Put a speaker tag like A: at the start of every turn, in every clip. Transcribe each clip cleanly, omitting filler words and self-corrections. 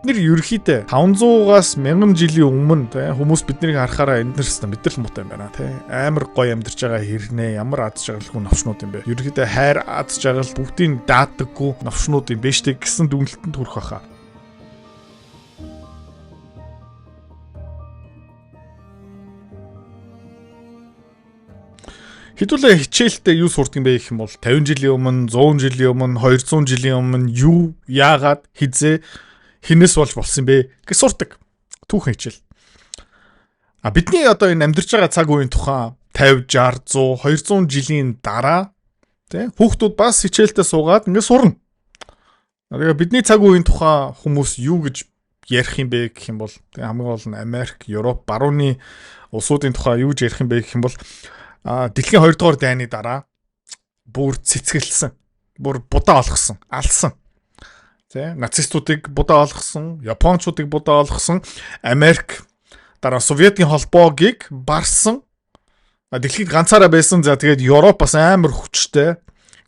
A: нэр ерөөхдөө 500-аас 1000 жилийн өмнө те хүмүүс биднийг харахаараа энд нар л муутай юм байна те. Амар гоё амьдарч байгаа хэрнээ ямар аз жаргалгүй навчнууд юм бэ. Ерөөхдөө хайр аз жаргал бүгдийг даадаггүй навчнууд юм биш тэг гэсэн дүгнэлтэнд хүрэх байхаа. Хэдүүлээ хичээлдээ юу сурдаг юм бэ гэх юм бол 50 жилийн өмнө, 100 жилийн өмнө, 200 жилийн өмнө юу яагаад хизээ хинээс болж болсон бэ гэж сурдаг. Түүхэн хичээл. Бидний одоо энэ амьдарч байгаа цаг үеийн тухай 50, 60, 100, 200 жилийн дараа тий хүүхдүүд бас хичээлдээ суугаад ингэ сурна. Тэгээ бидний цаг үеийн тухай хүмүүс юу гэж ярих юм бэ гэх юм бол хамгийн гол нь Америк, Европ, барууны улсуудын тухай юу гэж ярих юм бэ гэх юм бол дэлхийн 2 дугаар дайны дараа бүр цэцгэлсэн. Бүр будаа олгосон, алсан. Тэ нацистуудыг будаа олгосон, японочдыг будаа олгосон, Америк дараа Советийн холбоог барсан. Дэлхийд ганцаараа байсан. За тэгээд Европ бас амар хүчтэй.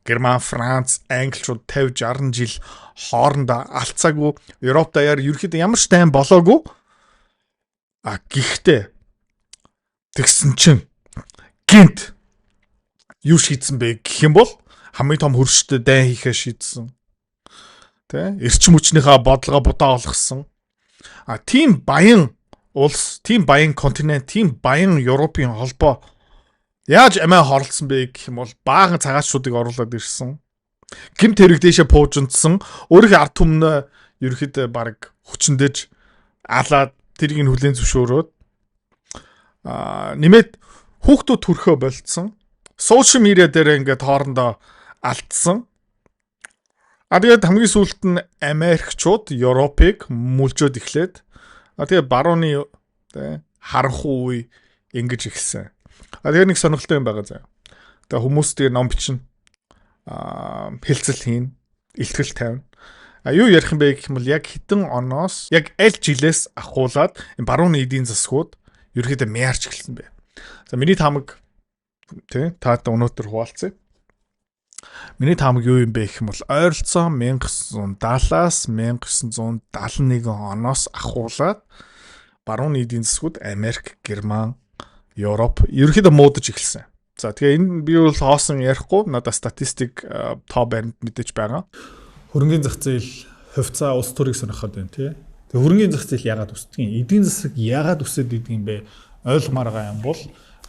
A: Герман, Франц, Англичууд 50, 60 жил хоорондоо алцаагүй. Европ даяар ерөөхдөө ямар ч тайм болоогүй. Гэхдээ тэгсэн чинь гинт юу шийдсэн бэ гэх юм бол хамгийн том хөрштэй дайн хийхээ шийдсэн. Тэ? Эрчим хүчнийхээ бодлогоо будаа олгосон. Тийм баян улс, тийм баян континент, тийм баян Европын холбоо яаж амиа хорлцсон бэ гэх юм бол баахан цагаатчуудыг оруулаад ирсэн. Гэмт хэрэг дэшээ пуужинтсан. Өөрийнхөө ард түмнээ ерөөхдөө баг хүчнэдэж алаад тэрийг нь хүлээн зөвшөөрөөд нэмээд хүүхдүүд төрхөө болцсон. Сошиал медиа дээр ингээд хоорондоо алдсан. Тэгээд хамгийн сүүлд нь Америкчууд Европыг мүлжөөд эхлээд тэгээд барууны харанхуй үе ингэж эхэлсэн. Тэгээд нэг сонирхолтой юм байгаа заа. Тэгээд хүмүүс тэгээд ном бичнэ. Хэлцэл хийн, илтгэл тавина. Юу ярих юм бэ гэх юм бол яг хэдэн оноос, яг аль жилээс ахуулаад барууны эдийн засгууд ерөөхдөө мяарч эхэлсэн бэ. За миний таамаг тий таатай өнөөдөр хуваалцъя. Миний таамаг юу юм бэ гэх юм бол ойролцоо 1970-аас 1971 оноос ахуулаад барууны эдийн засгууд Америк, Герман, Европ ерөөхдөө муудаж эхэлсэн. За тэгээ энэ би бол хоосон ярихгүй надад статистик тоо баримт мэдээж байгаа. Хөрөнгөний зах зээл хувьцаа улс төрийг сонирхоод байна тий. Тэгээ хөрөнгөний зах зээл яагаад өсдөг юм? Эдийн засаг яагаад өсөд идэг юм бэ? Ойлгомоор байгаа юм бол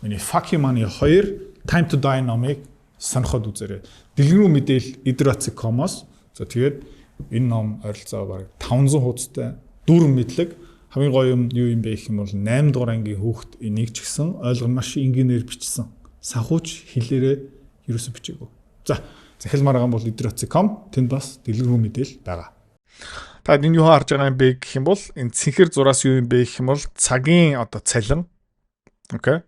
A: миний Fuck You Money 2 Time to Die номыг сонирхоод үзээрэй. Дэлгэрэнгүй мэдээлэл Idratsi.com-оос. За тэгээд энэ ном ойролцоо баг 500 хуудастай дүрм мэдлэг. Хамгийн гоё юм юу юм бэ гэх юм бол 8 дугаар ангийн хүүхэд энийг ч гэсэн ойлгомжтой маш энгийнээр бичсэн. Санхүүч хэлээрээ ерөөсө бичээгүй. За захилмаар байгаа бол Idratsi.com тэнд бас дэлгэрэнгүй мэдээлэл байгаа. Та энэ юу харж байгаа юм бэ гэх юм бол энэ цэнхэр зураас юу юм бэ гэх юм бол цагийн одоо цалин. Окей.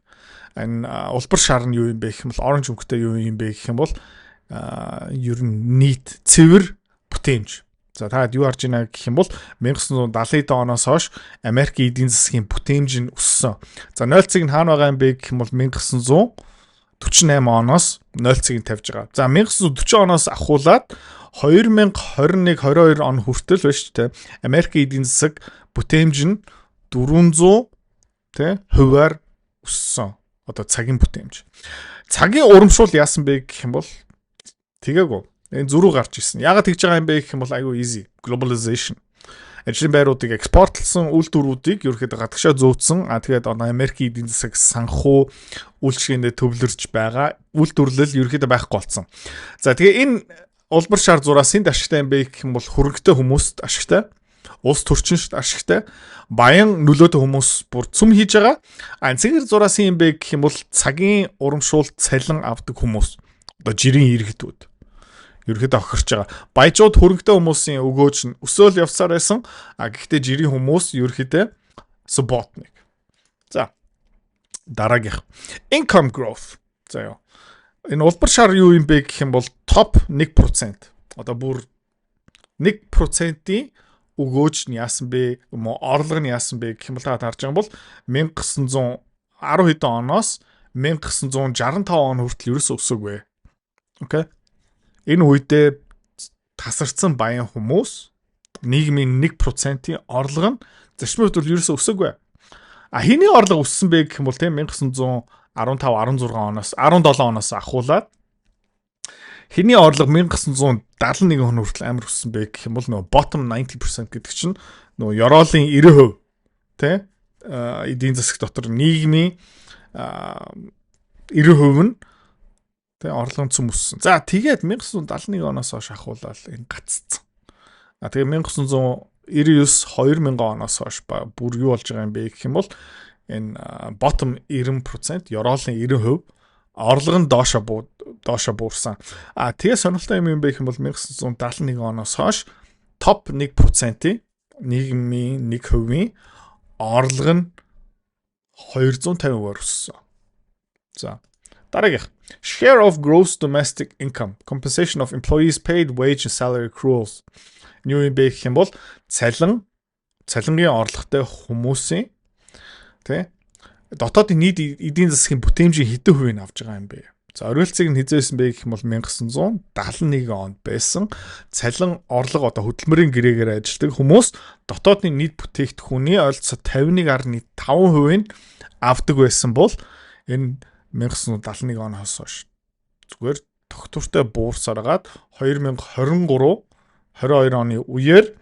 A: Энэ улбар шар нь юу юм бэ гэх юм бол оранж өнгөтэй юу юм бэ гэх юм бол ер нь нийт цэвэр бүтээмж. За та юу харж байна гэх юм бол 1970 оноос хойш Америкийн эдийн засгийн бүтээмж нь өссөн. За 0 цэг нь хаана байгаа юм бэ гэх юм бол 1948 оноос 0 цэг нь тавьж байгаа. За 1940 оноос ахуулаад 2021-22 он хүртэл байна шүү дээ. Америкийн эдийн засаг бүтээмж нь 400 хувиар өссөн. Одоо цагийн бүтээмж. Цагийн урамшуул яасан бэ гэх юм бол тэгээгүй. Энэ зөрүү гарч ирсэн. Яагаад тэгж байгаа юм бэ гэх юм бол айгүй easy. Globalization. Ажлын байруудыг экспортлсон үйлдвэрүүдийг ерөөхдөө гадагшаа зөөцсөн. Тэгээд одоо Америкийн эдийн засаг санхүү үйлчлэгээндээ төвлөрч байгаа. Үйлдвэрлэл ерөөхдөө байхгүй болсон. За тэгээ энэ улбар шар зураас энд ашигтай юм бэ гэх юм бол хөрөнгөтэй хүмүүст ашигтай. Улс төрчиншд ашигтай. Баян нөлөөтэй хүмүүс бүр цөм хийж байгаа. Цэнхэр зураас юм бэ гэх юм бол цагийн урамшуулт цалин авдаг хүмүүс. Одоо жирийн иргэдүүд. Ерөөхдөө охирч байгаа. Баяжууд хөрөнгөтэй хүмүүсийн өгөөж нь өсөөл явсаар байсан. Гэхдээ жирийн хүмүүс ерөөхдөө субботник. За. Дараагийнх. Income growth. За ёо. Энэ улбар шар юу юм бэ гэх юм бол топ 1%. Одоо бүр 1%-ийн өгөөж нь яасан бэ? Орлого нь яасан бэ гэх юм бол та харж байгаа бол 1910 хэдэн оноос 1965 он хүртэл ерөөсөө өсөөгүй. Окей. Энэ үедээ тасарсан баян хүмүүс нийгмийн 1%-ийн орлого нь зарчмын хувьд бол ерөөсөө өсөөгөө. Хэний орлого өссөн бэ гэх юм бол тийм 1915 16 оноос 17 оноос ахуулаад хэний орлого 1971 он хүртэл амар өссөн бэ гэх юм бол нөгөө bottom 90% гэдэг чинь нөгөө ёроолын 90% тий эдийн засаг дотор нийгмийн 90% нь тий орлогын цөм өссөн. За тэгээд 1971 оноос хойш ахуулаад энэ гаццсан. Тэгээ 1999 2000 оноос хойш бүр юу болж байгаа юм бэ гэх юм бол энэ bottom 90% ёроолын 90% орлого нь доошо буурсан. Тэгээ сонирхолтой юм бэ гэх юм бол 1971 оноос хойш топ 1%-ийн нийгмийн 1%-ийн орлого нь 250%-аар өссөн. За дараагийнх share of gross domestic income compensation of employees paid wage and salary accruals. Юу юм бэ гэх юм бол цалингийн орлоготой хүмүүсийн тий дотоодын нийт эдийн засгийн бүтээмжийн хэдэн хувийг авч байгаа юм бэ? За оргилцыг нь хизээсэн бэ гэх юм бол 1971 онд байсан цалин орлого одоо хөдөлмөрийн гэрээгээр ажилладаг хүмүүс дотоодын нийт бүтээгдэхүүний ойролцоогоор 51.5%-ийг авдаг байсан бол энэ 1971 оноос хойш зүгээр тогтвортой буурсараад 2022 оны үеэр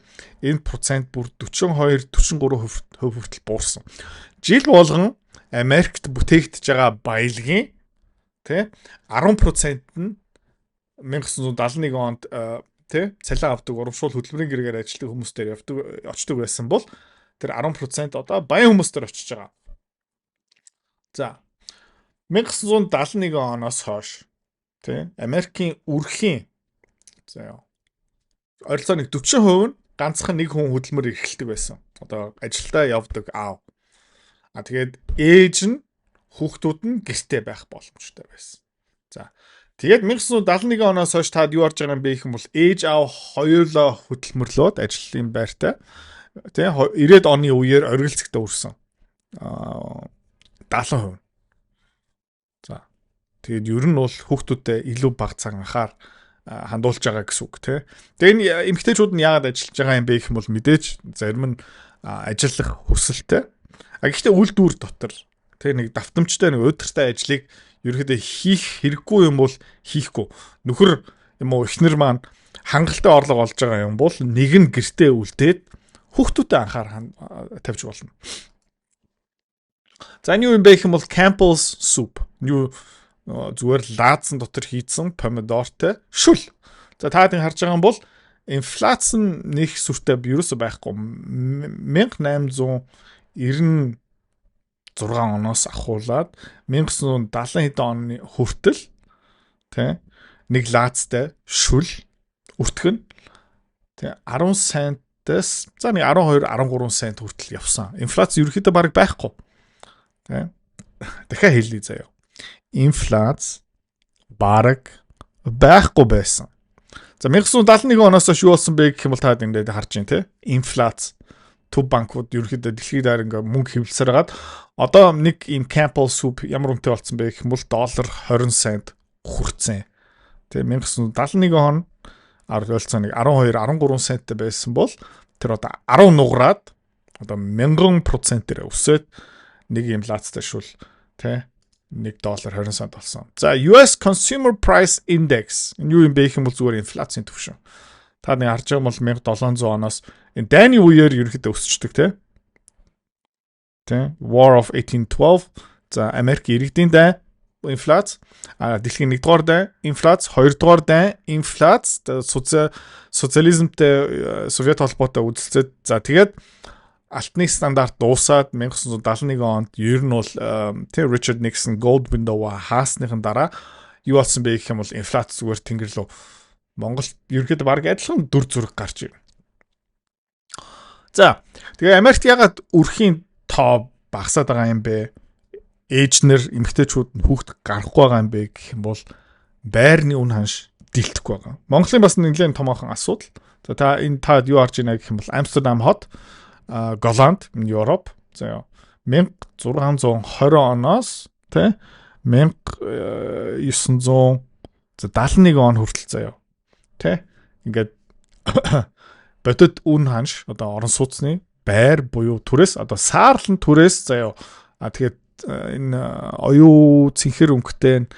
A: энэ процент бүр 42-43% хүртэл буурсан. Жил болгон Америкт бүтээгдэж байгаа баялагын тий 10% нь 1971 онд тий цалин авдаг урамшуул хөдөлмөрийн гэрээгээр ажилладаг хүмүүс дээр очдог байсан бол тэр 10% одоо баян хүмүүс дээр очиж байгаа. За 1971 оноос хойш тий Америкийн үрхийн за ойролцоогоор 40% нь ганцхан нэг хүн хөдөлмөр эрхэлдэг байсан. Одоо ажилдаа явдаг аав. Тэгээд ээж нь хүүхдүүд нь гэртээ байх боломжтой байсан. За тэгээд 1971 оноос хойш таад юу орж байгаа юм бэ гэх юм бол ээж аав хоёулаа хөдөлмөрлөөд ажлын байртай тий 90-ад оны үеэр оргилцэгтээ үрсэн. 70%. За тэгээд ер нь бол хүүхдүүдэд илүү бага цаг анхаар хандуулж байгаа гэсэн үг тий. Тэгээ энэ эмэгтэйчүүд нь яагаад ажиллаж байгаа юм бэ гэх юм бол мэдээж зарим нь ажиллах хүсэлтэй. Гэхдээ үйлдвэр дотор тэгээ нэг давтамжтай нэг өдөртэй ажлыг ерөөдөө хийх хэрэггүй юм бол хийхгүй. Нөхөр юм уу эхнэр маань хангалттай орлого олж байгаа юм бол нэг нь гэртээ үлдээд хүүхдүүдэд анхаар тавьж болно. За энэ юу юм бэ гэх юм бол Campbell's soup. Юу зүгээр лаадсан дотор хийцэн помидортой шүл. За та хэд харж байгаа юм бол инфляц нь нэг сүртэй ерөөсөй байхгүй 1896 оноос ахуулаад 1970 хэд оны хүртэл тий нэг лаацтай шүл өртгөн тий 10 центээс за нэг 12 13 цент хүртэл явсан. Инфляц ерөөхдөө бараг байхгүй. Тий дахиад хэлье заяа. Инфляц бараг байхгүй байсан. За 1971 оноос хойш юу болсон бэ гэх юм бол та энэ харж байна тий. Инфляц төв банкуд ерөөхдөө дэлхийд даяар ингээ мөнгө хэвлэлсээр хагаад одоо нэг ийм Campbell soup ямар үнэтэй болсон бэ гэх юм бол $20 хүрсэн. Тэгээ 1971 он ойролцоогоор нэг 12 13 центтэй байсан бол тэр одоо 10 нугараад одоо 1000%-ээр өсөөд нэг ийм лаацтай шул тий $1.20 болсон. За US Consumer Price Index энэ юу юм бэ гэх юм бол зүгээр инфляцийн түвшин. Та нэг харж байгаа бол 1700 оноос энэ дайны үеэр ерөөхдөө өсчдөг тий. War of 1812 за Америк иргэдийн дай инфляц, дэлхийн 1-р дай инфляц, 2-р дай инфляц, социализмтэй Совет холбоотой үзэлцээд за тэгээд алтны стандарт дуусаад 1971 онд ер нь бол тий Richard Nixon Gold Window хаасныхан дараа юу болсон бэ гэх юм бол инфляц зүгээр тэнгэр лөө Монгол ерөөхдөө баг адилхан дүр зураг гарч ирнэ. За тэгээ Америкт ягаад үрхийн тоо багасаад байгаа юм бэ? Ээжнэр эмэгтэйчүүд нь хүүхд гарахгүй байгаа юм бэ гэх юм бол байрны үн ханш дэлтэхгүй байгаа. Монголын бас нэлээд томоохон асуудал. За та юу харж байна гэх юм бол Амстердам хот, Голланд, Европ. За 1620 оноос тий 1971 он хүртэл заяа. Тэ ингээд бодит үн ханш одоо орон сууцны байр буюу түрээс одоо саарлан түрээс заяа тэгээд энэ оюу цэнхэр өнгөтэй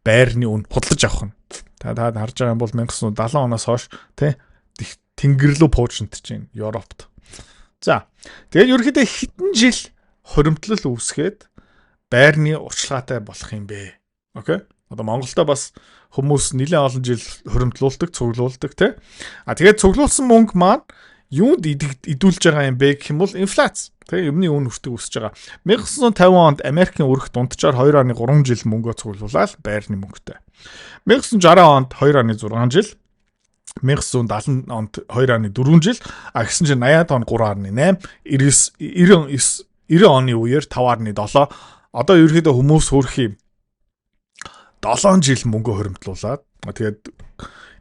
A: байрны үн худалдаж авах нь. Та харж байгаа юм бол 1970 оноос хойш тий тэнгэр рүү пуужинтж байна Европт. За тэгээд ерөөхдөө хэдэн жил хуримтлал үүсгээд байрны урчлагатай болох юм бэ? Окей. Одоо Монголдо бас хүмүүс нэлээд олон жил хуримтлуулдаг, цуглуулдаг тий. Тэгээд цуглуулсан мөнгө маань юунд идүүлж байгаа юм бэ гэх юм бол инфляц. Тэ юмны үн өртөг өсөж байгаа. 1950 онд Америкийн өрх дунджаар 2.3 жил мөнгөө цуглуулаад байрны мөнгөтэй. 1960 онд 2.6 жил, 1970 онд 2.4 жил, гэсэн чинь 80-аад он 3.8, 90 оны үеэр 5.7. Одоо ерөөхдөө хүмүүс хөрх 7 жил мөнгө хуримтлуулаад тэгээд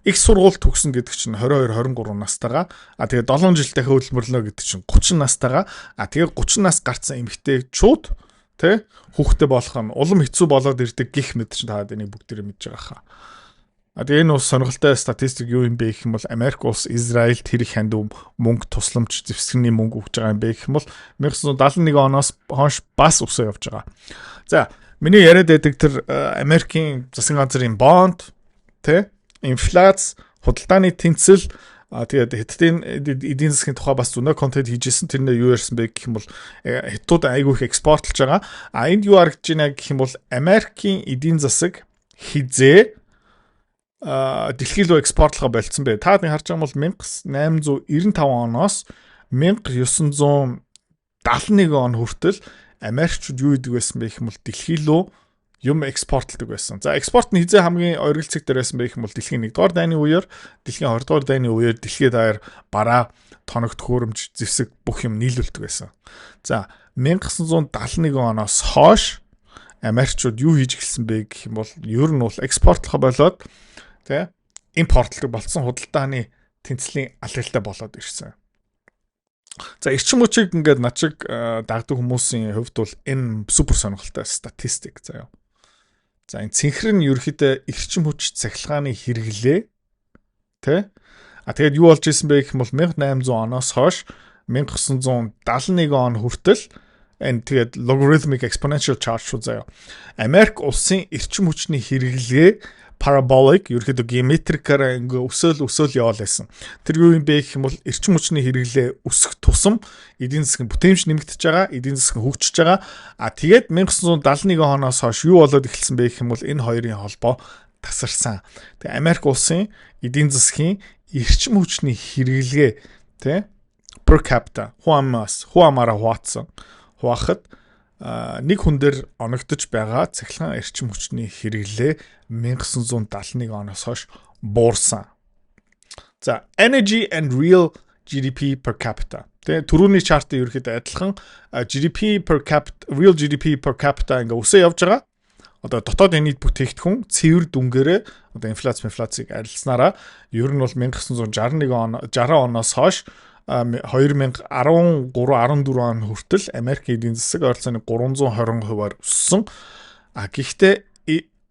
A: их сургууль төгсөн гэдэг чинь 22 23 настайгаа тэгээд 7 жил дахин хөдөлмөрлөнө гэдэг чинь 30 настайгаа тэгээд 30 нас гарсан эмэгтэйчүүд тий хүүхдээ болох нь улам хэцүү болоод ирдэг гих мэд чинь та энийг бүгдээрээ мэдж байгаа хаа. Тэгээд энэ ус сонирхолтой статистик юу юм бэ гэх юм бол Америк улс Израильд хэрэг ханд мөнгө тусламж зэвсэгний мөнгө өгж байгаа юм бэ гэх юм бол 1971 оноос хойш бас өсөө явж байгаа. За миний яриад байдаг тэр Америкийн засгийн газрын бонд тий инфляц, худалдааны тэнцэл тэгээд хятадын эдийн засгийн тухай бас зөндөө контент хийжсэн. Тэрнээ юу ярьсан бэ гэх юм бол хятад айгүй их экспортлж байгаа. Энд юу харагдж байна гэх юм бол Америкийн эдийн засаг хизээ дэлхий рүү экспортлохоо болцсон бэ. Та харж байгаа бол 1895 оноос 1971 он хүртэл Америкчууд юу идэг байсан бэ гэх юм бол дэлхий рүү юм экспортлдог байсан. За экспорт нь хизээ хамгийн ойролцог дээр байсан бэ гэх юм бол дэлхийн 1-р дайны үеэр, дэлхийн 2-р дайны үеэр дэлхийд даяар бараа, тоног төхөөрөмж, зэвсэг бүх юм нийлүүлдэг байсан. За 1971 оноос хойш Америкчууд юу хийж эхэлсэн бэ гэх юм бол ер нь бол экспортлох болоод тий импортлдог болсон худалдааны тэнцлийн алгалтай болоод ирсэн. За эрчим хүчийг ингээд над шиг дагдаг хүмүүсийн хувьд бол энэ супер сонирхолтой статистик заяа. За энэ цэнхэр нь ерөөхдөө эрчим хүч цахилгааны хэрэглээ тий. Тэгээд юу болж исэн бэ гэх юм бол 1800 оноос хойш 1971 он хүртэл энэ тэгээд logarithmic exponential charge шүү заяа. Америк улсын эрчим хүчний хэрэглээ parabolic ерөөхдөө геометрикээр ингээ өсөөл яваал байсан. Тэр юу юм бэ гэх юм бол эрчим хүчний хэрэглээ өсөх тусам эдийн засгийн бүтээмж нэмэгдэж байгаа, эдийн засгийн хөгжиж байгаа. Тэгээд 1971 оноос хойш юу болоод эхэлсэн бэ гэх юм бол энэ хоёрын холбоо тасарсан. Тэгээд Америк улсын эдийн засгийн эрчим хүчний хэрэглээ тий per capita хуамаараа хуваахад нэг хүн дээр оногдож байгаа цахилгаан эрчим хүчний хэрэглээ 1971 оноос хойш буурсан. За energy and real GDP per capita. Тэгээ түрүүний чартын ерөөхдөө адилхан GDP per capita, real GDP per capita ингээ өсөө явж байгаа. Одоо дотоод нийт бүтээгдэхүүн цэвэр дүнгээрээ одоо инфляцийг арилснараа ер нь бол 1961 оноос хойш 2013-14 он хүртэл Америк эдийн засаг ойролцоогоор 320%-аар өссөн. Гэхдээ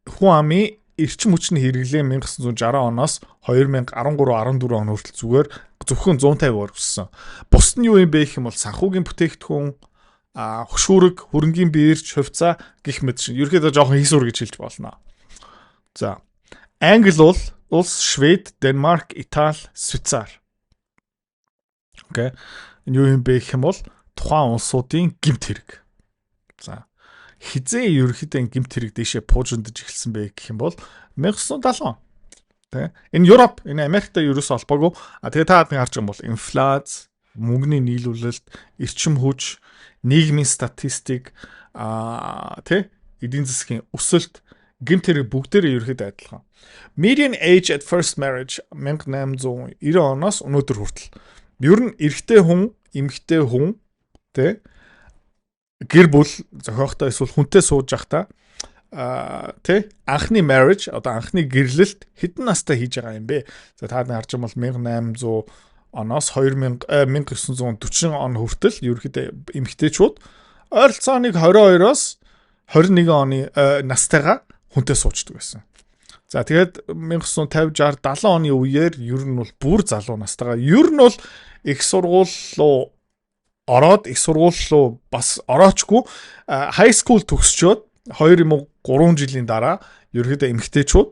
A: хүн амын эрчим хүчний хэрэглээ 1960 оноос 2013-14 он хүртэл зөвхөн 150%-аар өссөн. Бус нь юу юм бэ гэх юм бол санхүүгийн бүтээгдэхүүн, хөшүүрэг, хөрөнгийн биерч, хувьцаа гэх мэт шиг ерөөхдөө жоохон хийсвэр гэж хэлж болно. За Англи улс, Швед, Денмарк, Итали, Швейцар. Окей. Энэ юу юм бэ гэх юм бол тухайн улсуудын гэмт хэрэг. За хизээ ерөөхдөө гэмт хэрэг дэшээ пуужиндж эхэлсэн бэ гэх юм бол 1970. Тэ. Энэ Европ, энэ Америктай ерөөсөө холбоогүй. Тэгээ та харж байгаа юм бол инфляц, мөнгөний нийлүүлэлт, эрчим хүч, нийгмийн статистик, эдийн засгийн өсөлт, гэмт хэрэг бүгдээрээ ерөөхдөө адилхан. Median age at first marriage 1890 оноос өнөөдөр хүртэл ер нь эрэгтэй хүн, эмэгтэй хүн тэ гэр бүл зохиохтой эсвэл хүнтэй сууж явахдаа тэ анхны marriage одоо анхны гэрлэлт хэдэн настай хийж байгаа юм бэ? За та харж байгаа бол 1800 оноос 1940 он хүртэл ерөөхдөө эмэгтэйчүүд ойролцоогоо 22-оос 21 оны настайгаа хүнтэй суучдаг байсан. За тэгээд 1950 60 70 оны үеэр ер нь бол бүр залуу настайгаа ер нь бол их сургууль руу ороод их сургууль руу бас ороочгүй high school төгсчөөд 2 юм уу 3 жилийн дараа ерөөдөө эмэгтэйчүүд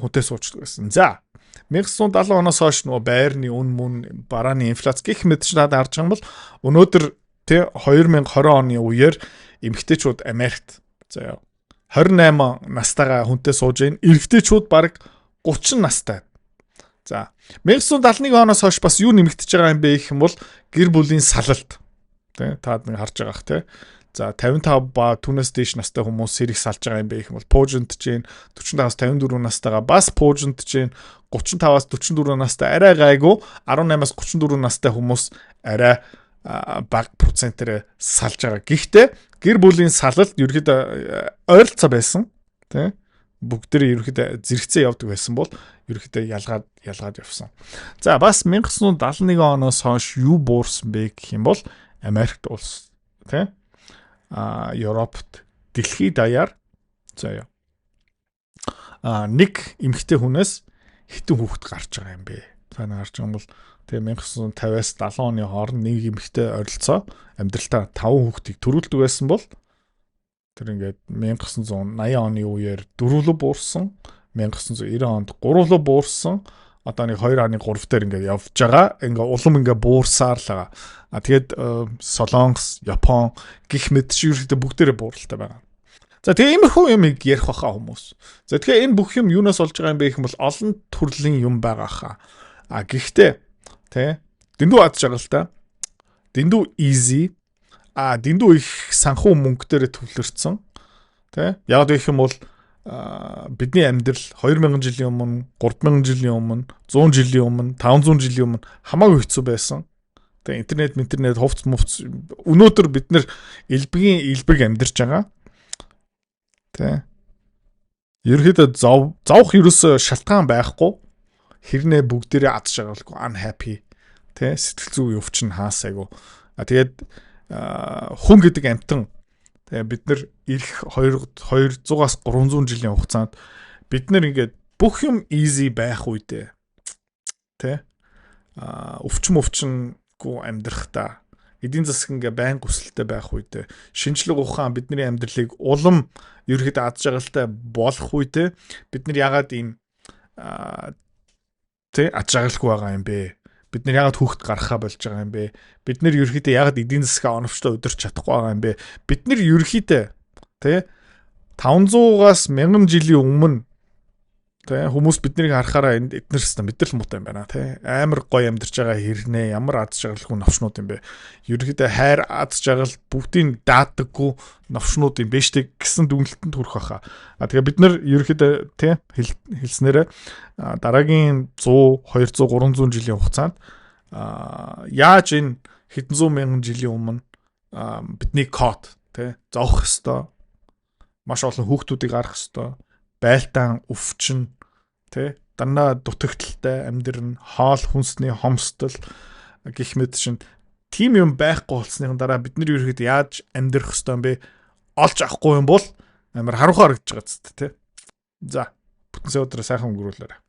A: хүнтэй суучдаг байсан. За 1970 оноос хойш нөгөө байрны үн мөн барааны инфляц гэх мэт ч надад харж байгаа юм бол өнөөдөр 2020 оны үеэр эмэгтэйчүүд Америкт 28 настайгаа хүнтэй сууж ийн, эрэгтэйчүүд бараг 30 настай. За 1971 оноос хойш бас юу нэмэгдэж байгаа юм бэ гэх юм бол гэр бүлийн салалт. Та нэг харж байгаах тий. За 55 ба түүнээс дээш настай хүмүүс сэрэг салж байгаа юм бэ гэх юм бол пуужинтж ийн, 45-аас 54 настайгаа бас пуужинтж ийн, 35-аас 44 настай арай гайгүй, 18-аас 34 настай хүмүүс арай бага процентээр салж байгаа. Гэхдээ гэр бүлийн салалт ерөөдөө ойролцоо байсан. Тэ? Бүгд тэр ерөөдөө зэрэгцээ явдаг байсан бол ерөөдөө ялгаад явсан. За бас 1971 оноос хойш юу буурсан бэ гэх юм бол Америкт улс тэ? Европт дэлхийд даяар нэг эмэгтэй хүнээс хитэн хүүхэд гарч байгаа юм бэ? Та нар харж байгаа бол тэгээ 1950-аас 70 оны хооронд нэг эмэгтэй ойролцоо амьдралтаа 5 хүүхдийг төрүүлдэг байсан бол тэр ингээд 1980 оны үеэр 4 рүү буурсан, 1990 онд 3 рүү буурсан, одоо нэг 2.3 дээр ингээд явж байгаа. Ингээ улам ингээ буурсаар л байгаа. Тэгээд Солонгос, Япон гих мэт ширхтээ бүгдээрээ бууралтай байгаа. За тэгээ иймэрхүү юм ярих баха хүмүүс. За тэгэхээр энэ бүх юм юунаас болж байгаа юм бэ гэх юм бол олон төрлийн юм байгаа хаа. Гэхдээ тэ дэндүү адж байгаа л та. Дэндүү easy. Дэндүү их санхүү мөнгө дээр төвлөрсөн. Тэ яг гэх юм бол бидний амьдрал 2000 жилийн өмнө, 3000 жилийн өмнө, 100 жилийн өмнө, 500 жилийн өмнө хамаагүй хэцүү байсан. Тэ интернет, хувцс өнөөдөр бид нэр элбэгийн элбэг амьдарч байгаа. Тэ ерөөдөө зовх ерөөсө шалтгаан байхгүй. Хэрнээ бүгдээрээ адж байгаагүй unhappy. Тэ сэтгэл зүй өвчин хаасайгүй. Тэгээд хүн гэдэг амтан тэгээ бид нар ирэх 200-аас 300 жилийн хугацаанд бид нар ингээд бүх юм easy байх үедээ тэ өвчмөвчнгүй амьдрах та эдийн засаг ингээ байн хүсэлтэй байх үедээ шинжлэх ухаан бидний амьдралыг улам ерөөхдөө ад жаргалтай болох үедээ бид нар ягаад ийм тэ ад жаргалгүй байгаа юм бэ? Бид нар ягаад хүүхэд гаргахаа болж байгаа юм бэ? Бид нар ерөөхдөө ягаад эдийн засгаа оновчтой удирч чадахгүй байгаа юм бэ? Бид нар ерөөхдөө тэ 500-аас 1000 жилийн өмнө тэ хүмүүс биднийг харахаараа эднэрс мэдрэл муутай юм байна тэ амар гоё амьдарч байгаа хэрнээ ямар аз жаргалгүй новшнууд юм бэ? Ерөөхдөө хайр аз жаргал бүгдийг даадаггүй новшнууд юм биш тэг гэсэн дүгнэлтэнд хүрэх байхаа. Тэгээ бид нар ерөөхдөө тэ хэлснээрээ дараагийн 100, 200, 300 жилийн хугацаанд яаж энэ хэдэн зуун мянган жилийн өмнө бидний код тэ зовх ёстой, маш олон хүүхдүүдийг гаргах ёстой, байлдаан өвчин тэ дандаа дутагдaltaй амьдрын хоол хүнсний хомсдол гэх мэт шин тим юм байхгүй болсны дараа бид нар ерөөхдөө яаж амьдрах ёстой юм бэ? Олж авахгүй юм бол амар харуухаар гэж байгаа зү тэ. За бүтэн өдрөө сайхан өнгөрүүлээрэй.